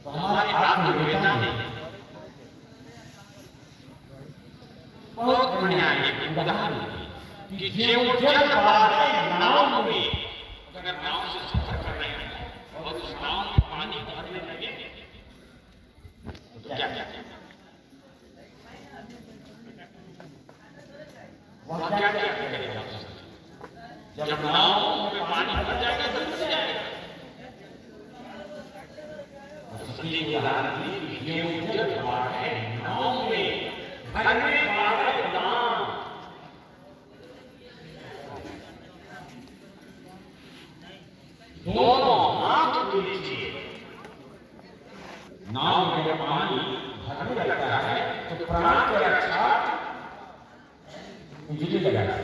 तो हमारे आत्मवेता ने बहुत बढ़िया एक उदाहरण दी कि जो जल बाढ़ नाव में, अगर नाव से सफर कर रहे हैं और उस नाव में पानी भरने लगे तो क्या क्या वह क्या क्या करेगा? जब नाव में पानी भर जाएगा तो डूब जाएगा। उसकी उदाहरण दी कि जो जल बाढ़ है नाव में, घर में बाढ़ दाम, दोनों हाथ लीजिए। नाव में जब पानी भरने लगता है तो प्राण की रक्षा बिजली लगाता है,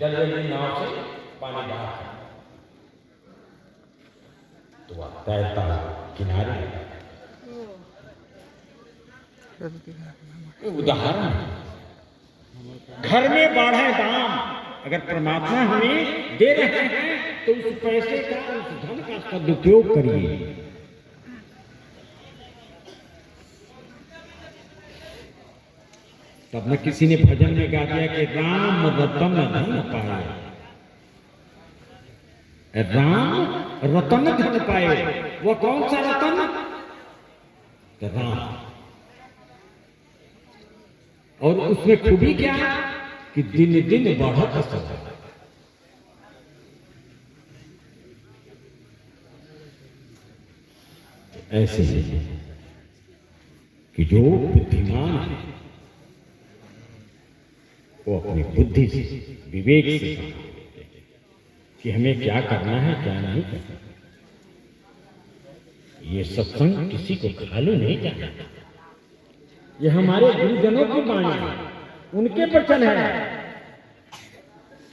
जल्दी नाव से पानी बाहर तो वह तैरता किनारे। उदाहरण घर में बाढ़े दाम, अगर परमात्मा हमें दे रहे हैं तो उस पैसे का, उस धन का सदुपयोग करिए। तब में किसी ने भजन में गा दिया कि राम रतन धन पाए, राम रतन धन पाए। वो कौन सा रतन? राम। और उसमें खूबी क्या कि दिन दिन बढ़त सदा। ऐसे कि जो बुद्धिमान है वो अपनी बुद्धि से, विवेक से कि हमें क्या करना है क्या नहीं करना। ये सत्संग किसी को खाली नहीं जाना। ये हमारे गुरुजनों की वाणी है, उनके वचन है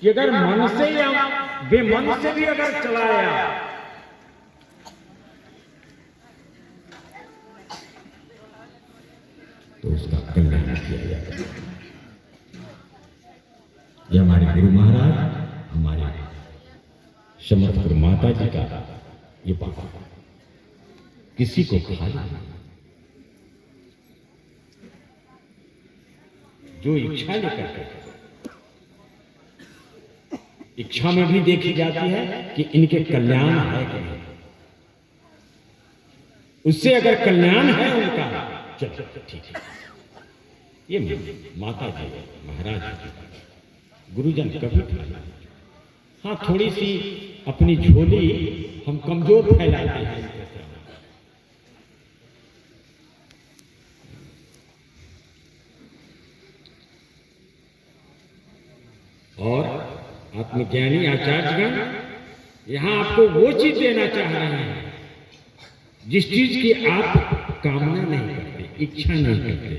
कि अगर मन से या बेमन से भी अगर चलाया तो उसका कल्याण किया जाता है। ये हमारे गुरु महाराज, हमारे समर्थ गुरु माता जी का ये बात किसी को खाली, जो इच्छा लेकर, इच्छा में भी देखी जाती है कि इनके कल्याण है कि नहीं। उससे अगर कल्याण है उनका, चलो ठीक है। ये माता जी, महाराज जी, गुरुजन कभी खाली। हाँ, थोड़ी सी अपनी झोली हम कमजोर फैलाते हैं। और आत्मज्ञानी आचार्यगण यहां आपको वो चीज देना चाह रहे हैं जिस चीज की आप कामना नहीं करते, इच्छा नहीं करते,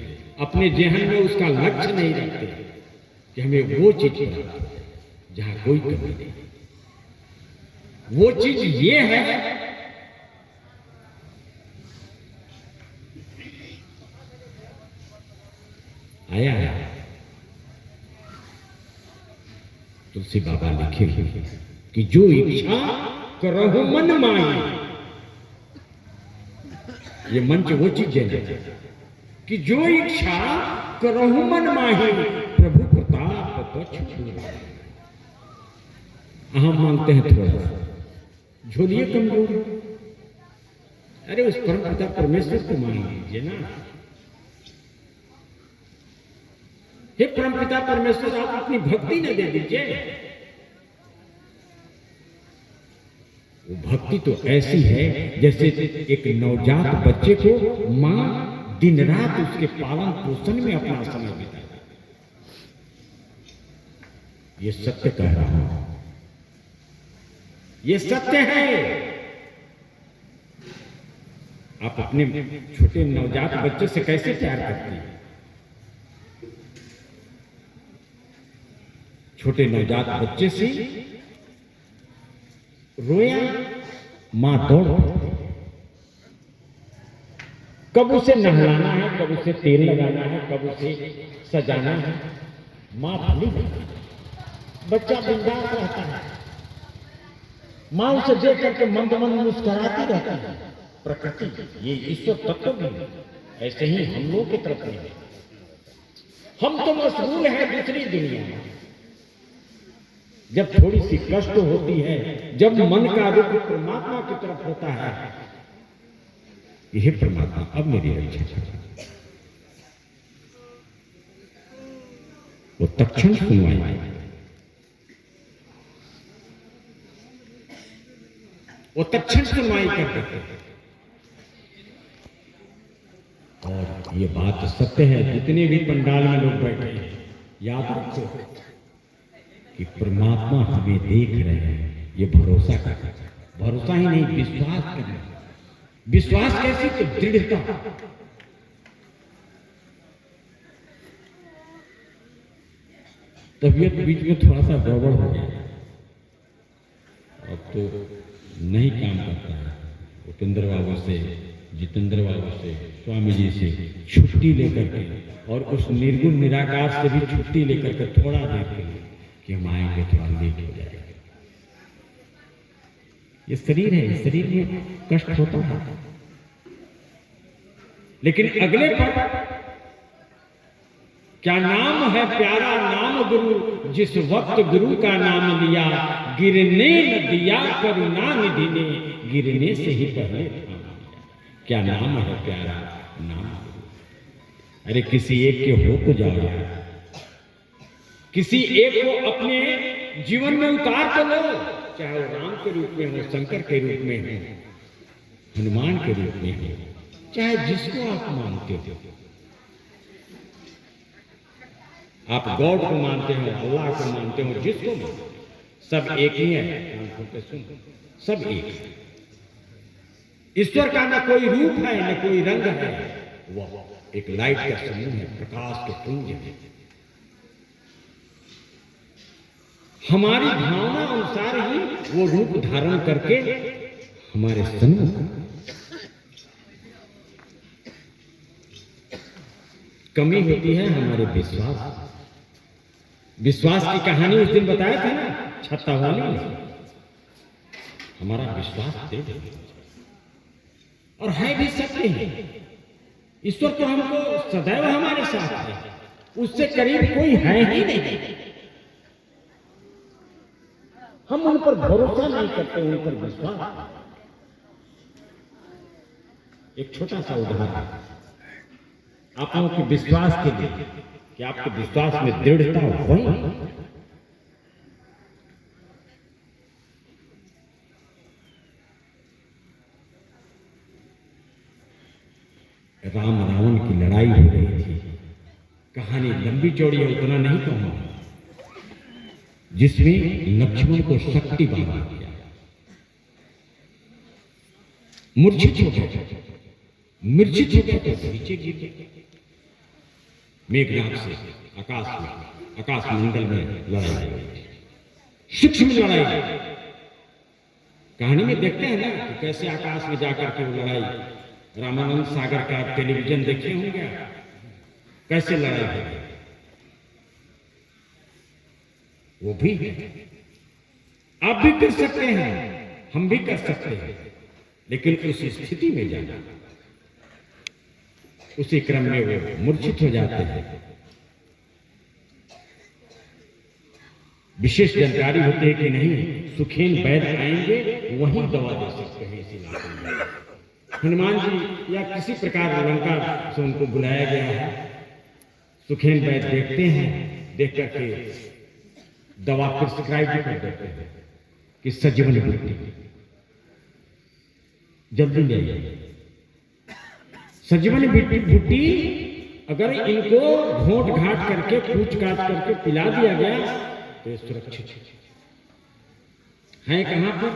अपने जेहन में उसका लक्ष्य नहीं रखते कि हमें वो चीज प्राप्त हो जहां कोई कमी नहीं। वो चीज ये है आया है। तुलसी बाबा लिखे कि जो इच्छा करहु मन माई, ये मंच वो चीज है कि जो इच्छा करहु मन माही, प्रभु प्रताप पछ छूरा। हम मांगते हैं थोड़ा, झोलिए कमजोर। अरे उस परम पिता परमेश्वर को मान लीजिए ना। हे परम पिता परमेश्वर, आप अपनी भक्ति न दे दीजिए। वो भक्ति तो ऐसी है जैसे एक नवजात बच्चे को मां दिन रात उसके पालन पोषण में अपना समय बिता। ये सत्य कह रहा हूं, ये सत्य है। आप अपने छोटे नवजात बच्चे से कैसे प्यार करते हैं? छोटे नवजात बच्चे से रोया, मां दौड़, कब उसे नहलाना है, कब उसे तेल लगाना है, कब उसे सजाना है, मां भली। बच्चा बिंदास रहता है, मां उसे देख करके मंद मंद मुस्कुराती रहती है। प्रकृति, ये ईश्वर तत्व भी है। ऐसे ही हम लोगों की तरफ नहीं है। हम तो मशगूल हैं दूसरी दुनिया में। जब थोड़ी सी कष्ट होती है, जब मन का रुख परमात्मा की तरफ होता है, यह परमात्मा अब मेरी रक्षा कर, वो तत्क्षण सुनवाई, वो तत्क्षण सुनवाई कर देते हैं। और ये बात सत्य है, जितने भी पंडाल में लोग बैठे हैं, याद रखो कि परमात्मा हमें देख रहे हैं। ये भरोसा करना, भरोसा ही नहीं, विश्वास करना। विश्वास कैसी? तो दृढ़ता। तबीयत बीच में थोड़ा सा गड़बड़ हो गया, अब तो नहीं काम करता है। उपेंद्र बाबू से, जितेंद्र बाबू से, स्वामी जी से छुट्टी लेकर के, और उस निर्गुण निराकार से भी छुट्टी लेकर के थोड़ा देर के लिए कि हम आएंगे, थोड़ा लेट हो जाएगा। ये शरीर है, शरीर में कष्ट होता है, लेकिन अगले पर क्या नाम है प्यारा नाम गुरु, जिस वक्त गुरु का नाम लिया, गिरने न दिया करुणा निधि ने, गिरने से ही पहले थाम लिया। क्या नाम है प्यारा नाम गुरु। अरे किसी एक के हो तो जाओ यार, किसी एक को अपने जीवन में उतार तो लो, चाहे वो राम के रूप में हो, शंकर के रूप में हो, हनुमान के रूप में हो, चाहे जिसको आप मानते हो। आप गॉड को मानते हो, अल्लाह को मानते हो, जिसको मानते हो, सब एक ही है। सब एक है। ईश्वर का न कोई रूप है, न कोई रंग है, वह एक लाइट का समूह है, प्रकाश के पुंज है। हमारी भावना अनुसार ही वो रूप धारण करके हमारे सन्मुख। कमी होती है हमारे विश्वास। विश्वास की कहानी उस दिन बताया था ना, छत्ता वाली ने। हमारा विश्वास दे दे, और है भी सत्य है। ईश्वर तो हमको सदैव हमारे साथ है, उससे करीब कोई है ही नहीं। हम उन पर भरोसा नहीं करते, उन पर विश्वास। एक छोटा सा उदाहरण आप लोगों के विश्वास के लिए, कि आपके विश्वास में दृढ़ता हो। राम रावण की लड़ाई हो रही थी। कहानी लंबी चौड़ी है, उतना नहीं कहूंगा, जिसमें लक्ष्मण को शक्ति बांधा गया, मूर्छित हो गया, मूर्छित हो गया तो नीचे गिर गया। मेघनाथ से आकाश मंडल में लड़ाई, सूक्ष्म लड़ाई। कहानी में देखते हैं ना कि कैसे आकाश में जाकर के वो लड़ाई, रामानंद सागर का टेलीविजन देखे होंगे, कैसे लड़ाई है। वो भी आप भी कर सकते हैं, हम भी कर सकते हैं, लेकिन उस स्थिति में जाना, उसी क्रम में वो मूर्छित हो जाते हैं। विशेष जानकारी होती है कि नहीं, सुखेन वैद्य आएंगे, वहीं दवा दे सकते हैं। इसी इलाके में हनुमान जी या किसी प्रकार लंका से उनको बुलाया गया है। सुखेन वैद्य देखते हैं, देख करके दवा प्रिस्क्राइब भी कर देते हैं कि सजीवन बूटी जल्दी ले आइए। सजीवन बूटी अगर इनको घोंट घाट करके, पूछ काट करके पिला दिया गया तो सुरक्षित है। कहां पर?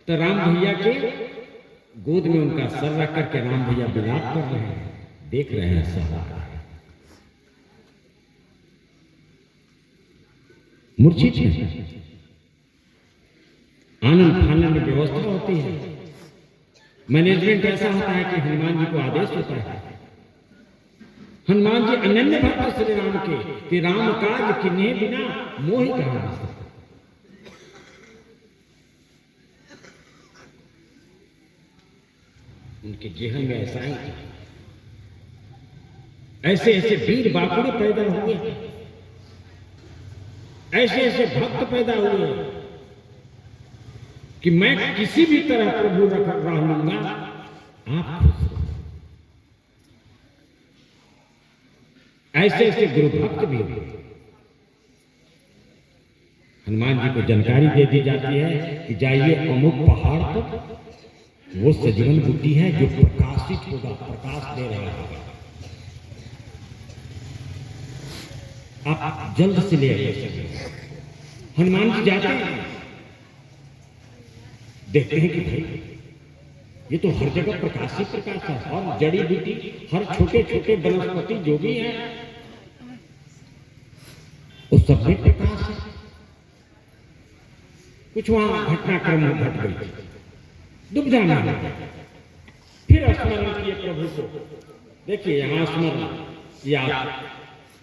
तो राम भैया के गोद में उनका सर रख करके राम भैया विलाप कर रहे हैं, देख रहे हैं सहारा, मूर्छित है। आनंद फानन में व्यवस्था होती है, मैनेजमेंट ऐसा होता है कि हनुमान जी को आदेश होता है। हनुमान जी अनन्य भक्त श्री राम के, कि राम काज किन्हे बिना मोहि कहा। उनके जेहन में ऐसा ही था। ऐसे ऐसे वीर बाकुड़े पैदा हुए, ऐसे ऐसे भक्त पैदा हुए कि मैं किसी भी तरह प्रभु रख लूंगा, आप खुश रहो। ऐसे ऐसे गुरु भक्त भी हुए। हनुमान जी को जानकारी दे दी जाती है कि जाइए अमुक पहाड़ पर, वो सजीवन बुद्धि है जो प्रकाशित होगा, प्रकाश दे रहा होगा, आप जल्द से ले आइए। हनुमान जी जाते हैं, देखते हैं कि भाई ये तो हर जगह प्रकाश ही प्रकाश है, और जड़ी बूटी, हर छोटे छोटे वनस्पति जो भी है उस सब में प्रकाश है। कुछ वहां घटनाक्रम घट गई, दुविधा में आ गए। फिर स्मरण किए प्रभु को। देखिए यहां स्मरण याद,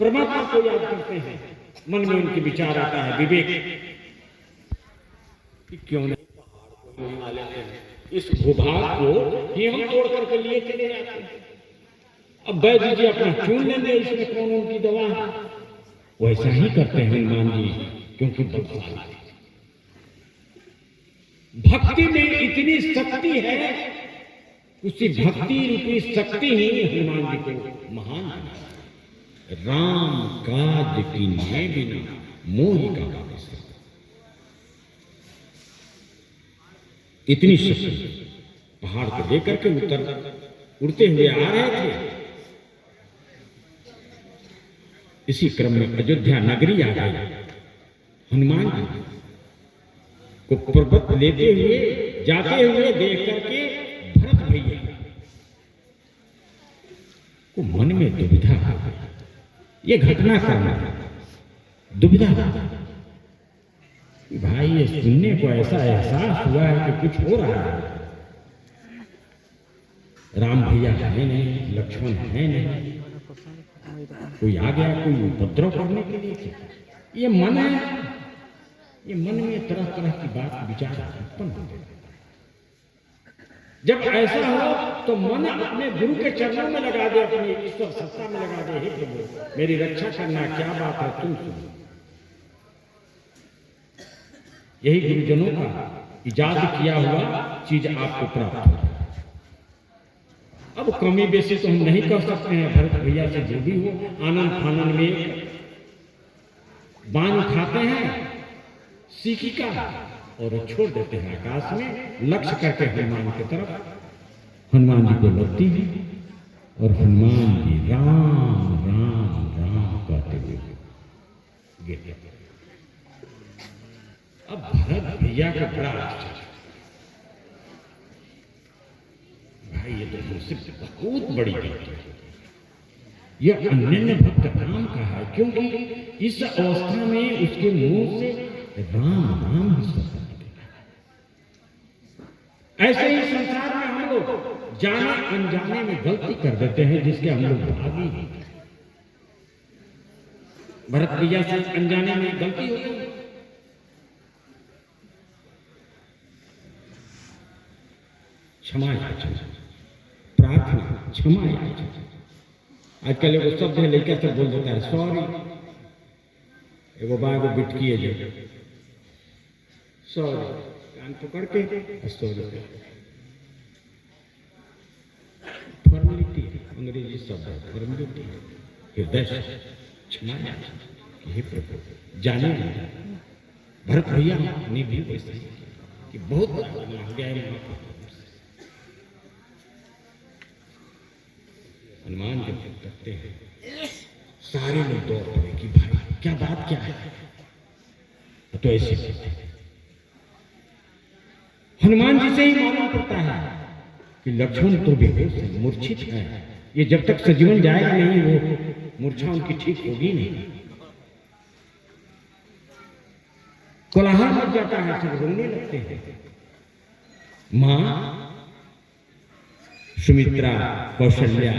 परमात्मा को याद करते हैं, मन में उनके विचार आता है, विवेक कि क्यों नहीं पहाड़ को हिमा लेते हैं, इस भूभाग को ही हम तोड़ करके लिए चले जाते हैं। अब वैद्य जी अपना चुन लेंगे, इसमें कौन उनकी दवा है। वैसा ही करते हैं हनुमान जी, क्योंकि बलशाली भक्ति में इतनी शक्ति है, उसी भक्ति रूपी शक्ति ही हनुमान जी को महान बना। राम काज कीन्हे बिना मोहि का वापस, इतनी शक्ति पहाड़ को लेकर के उड़ते हुए आ रहे थे। इसी क्रम में अयोध्या नगरी आ गई। हनुमान जी को पर्वत लेते हुए जाते हुए देख करके भरत भैया को मन में दुविधा आ गई। ये घटना करना दुविधा भाई, ये सुनने को ऐसा एहसास हुआ है कि कुछ हो रहा है। राम भैया है नहीं, लक्ष्मण है नहीं, कोई आ गया, कोई उपद्रव करने के लिए। ये मन है, ये मन में तरह तरह की बात विचार उत्पन्न हो जाता है। जब ऐसा हो तो मन अपने गुरु के चरणों में लगा दे, अपनी ईश्वर सत्ता में लगा दे, हे प्रभु मेरी रक्षा करना, क्या बात है तुम सुनो। यही गुरुजनों का इजाद किया हुआ चीज आपको प्राप्त हो। अब कमी बेसी तो हम नहीं कर सकते हैं। भरत भैया से जो भी हो, आनंद फानंद में बाण उठाते हैं सीखी का और छोड़ देते हैं आकाश में, लक्ष्य करके हनुमान की तरफ। हनुमान जी को लगती है और हनुमान जी राम राम राम कहते हुए गिर। अब भरत भैया को बड़ा आश्चर्य, भाई ये तो मुझसे बहुत बड़ी बात है। यह अनन्य भक्त राम का है, क्योंकि इस अवस्था में उसके मुंह से राम राम ही शब्द निकला। ऐसे ही संसार में हम लोग जाने अनजाने में गलती कर देते हैं, जिसके हम लोग भागी नहीं। भरत भैया से अनजाने में गलती हो गई। क्षमा याचना, प्रार्थना, क्षमा याचना। आजकल एगो शब्द है, लड़का सब बोल देता है सॉरी। एगो बाग बिटकी है जो सॉरी, कान पकड़ के सॉरी, फॉर्मेलिटी, अंग्रेजी शब्द है फॉर्मेलिटी। हृदय से क्षमा याचना, हे प्रभु जाने नहीं। भरत भैया ने भी वैसे ही कि बहुत बड़ा गुनाह हो गया है। हनुमान जब करते हैं सारे लोग दौड़ पड़े कि भाई क्या बात क्या है। तो ऐसे हनुमान जी से ही मालूम पड़ता है कि लक्ष्मण तो बेहोश है, मूर्छित है। ये जब तक सजीवन जाएगा नहीं, वो मूर्छा उनकी ठीक होगी नहीं। कोलाहल मच जाता है, सब रोने लगते हैं। मां सुमित्रा, कौशल्या,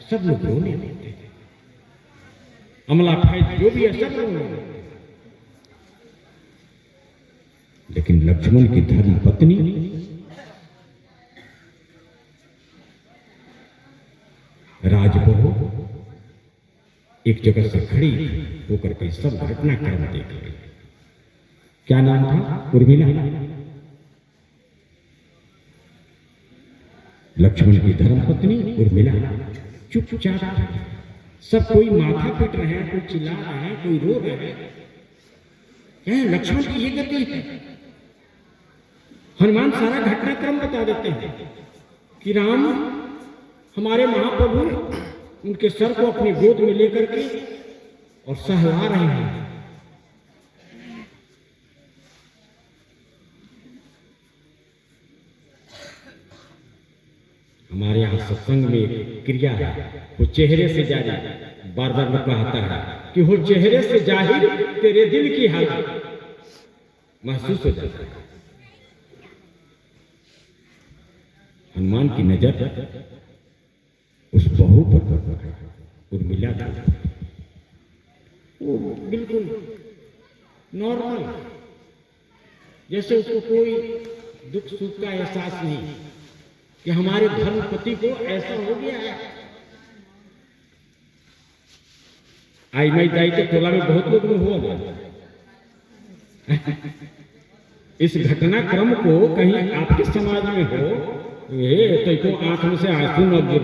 सब लोग रोने लगते हैं। अमला फैज जो भी है सब रोने लगते हैं। लेकिन लक्ष्मण की धर्म पत्नी राजबहू एक जगह से खड़ी होकर के सब घटनाक्रम देख रही। क्या नाम था? उर्मिला। लक्ष्मण की धर्मपत्नी उर्मिला चुपचाप, सब कोई माथा पीट रहे हैं, कोई चिल्ला रहा है, कोई रो रहे हैं। लक्ष्मण की ये गति है। हनुमान सारा घटनाक्रम बता देते हैं कि राम हमारे महाप्रभु उनके सर को अपनी गोद में लेकर के और सहला रहे हैं। हमारे यहाँ सत्संग में एक क्रिया है, वो चेहरे से जारी, बार बार लोग कहता है कि वो चेहरे से जाहिर तेरे दिल की हालत महसूस हो जाता है। हनुमान की नजर उस बहू पर उर्मिला पर, वो बिल्कुल नॉर्मल, जैसे उसको कोई दुख सुख का एहसास नहीं कि हमारे धर्मपति को ऐसा हो गया है। आई मैं दाई के टोला में बहुत लोग में हुआ गया। इस घटनाक्रम को कहीं आपके समाज में हो, ये तो आंख में से आंसू न गिर,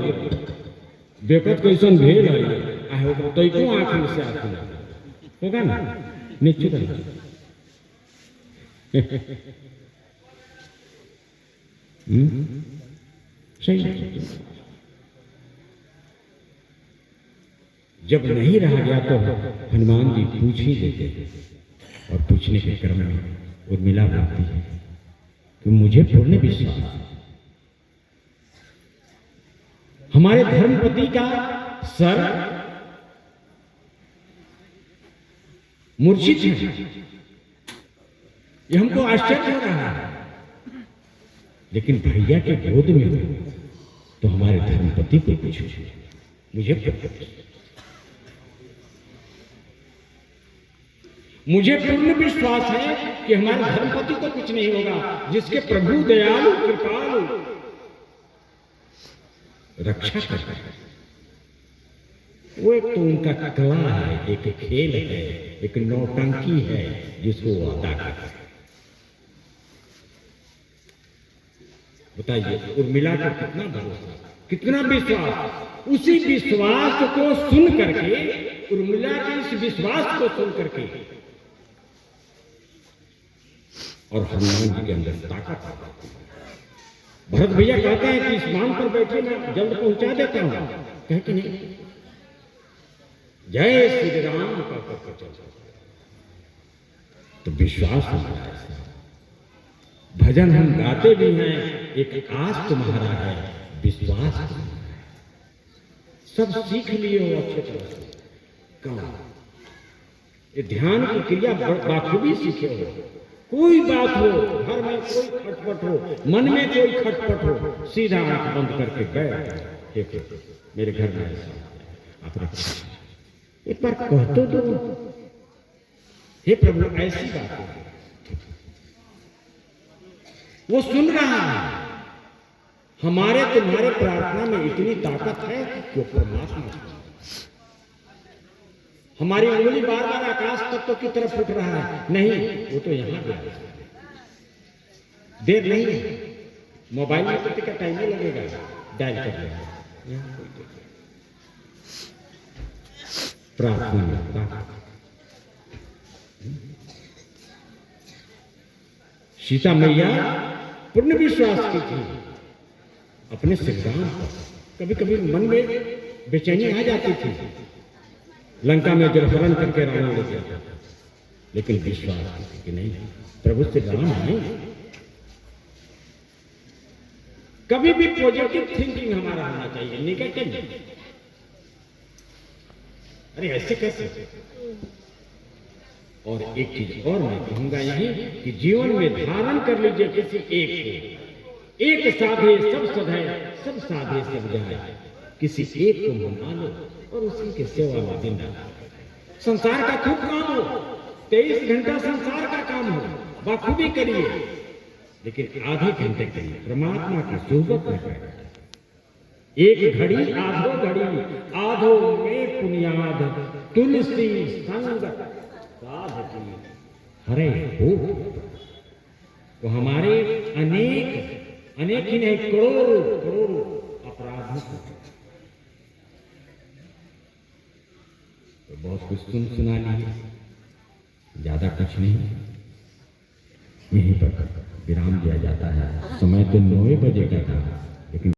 बेकत कैसन भेल है, तो आंख में से आंसू होगा ना, निश्चित सही। जब नहीं रहा गया तो हनुमान जी पूछ ही देते, और पूछने के क्रम में उर्मिला बोलती है कि मुझे पूर्ण विश्वास हमारे धर्मपति का सर मूर्छित है, ये हमको आश्चर्य हो रहा है, लेकिन भैया के गोद में हो तो हमारे धर्मपति को पूछो, मुझे पूर्ण विश्वास है कि हमारे धर्मपति को कुछ नहीं होगा, जिसके प्रभु दयालु कृपालु रक्षा करता है। वो एक तो उनका कला है, एक खेल है, एक नौटंकी है जिसको वो अदा करता है। बताइए उर्मिला का कितना भरोसा, कितना विश्वास। उसी विश्वास को सुन करके, उर्मिला के इस विश्वास को सुन करके, और हनुमान जी के अंदर ताकत आ जाती है। भरत भैया कहते हैं कि इस मान पर बैठे मैं जल्द पहुंचा देता हूं, कह कि नहीं, जय श्री राम का तो विश्वास हमारा है। भजन हम गाते भी हैं, एक आस तुम्हारा है, विश्वास तुम्हारा है। सब सीख लिए हो अच्छे तरह से, कौन ये ध्यान की क्रिया बाखूबी सीखे हो। कोई बात हो, घर में कोई खटपट हो, मन में कोई खटपट हो, सीधा आंख बंद करके बैठ, देखो मेरे घर में ऐसा आप रखो, एक बार कह तो दो, हे प्रभु ऐसी बात है। वो सुन रहा है। हमारे तुम्हारे प्रार्थना में इतनी ताकत है कि परमात्मा, हमारी उंगली बार बार आकाश तत्व की तरफ उठ रहा है, नहीं वो तो यहां गया, देर नहीं है, मोबाइल में कितने का टाइम लगेगा, डायल कर लेगा। प्रार्थना में सीता मैया पूर्ण विश्वास की थी अपने श्रीराम पर। कभी कभी मन में बेचैनी आ जाती थी, लंका में जब हरण करके रावण ले गया, लेकिन विश्वास कि नहीं प्रभु श्री राम है। कभी भी पॉजिटिव थिंकिंग हमारा होना चाहिए, नेगेटिव नहीं। अरे ऐसे कैसे। और एक चीज और मैं कहूंगा यही कि जीवन में धारण कर लीजिए किसी एक को, एक साधे सब सधे, सब साधे सब जाए, किसी एक को मना लो और उसी के सेवा में दिन डालो। संसार का खूब काम हो, 23 घंटा संसार का काम हो, बाखूबी करिए, लेकिन आधे घंटे करिए परमात्मा की सोहबत में बैठे। एक घड़ी आधो में पुनियाद, तुलसी संग साधकी हरे हो। तो हमारे अनेक ही नहीं, करोड़ों अपराधों को तो बहुत कुछ सुना लिए, ज्यादा कुछ नहीं। यहीं पर विराम दिया जाता है। समय तो 9 बजे का था, लेकिन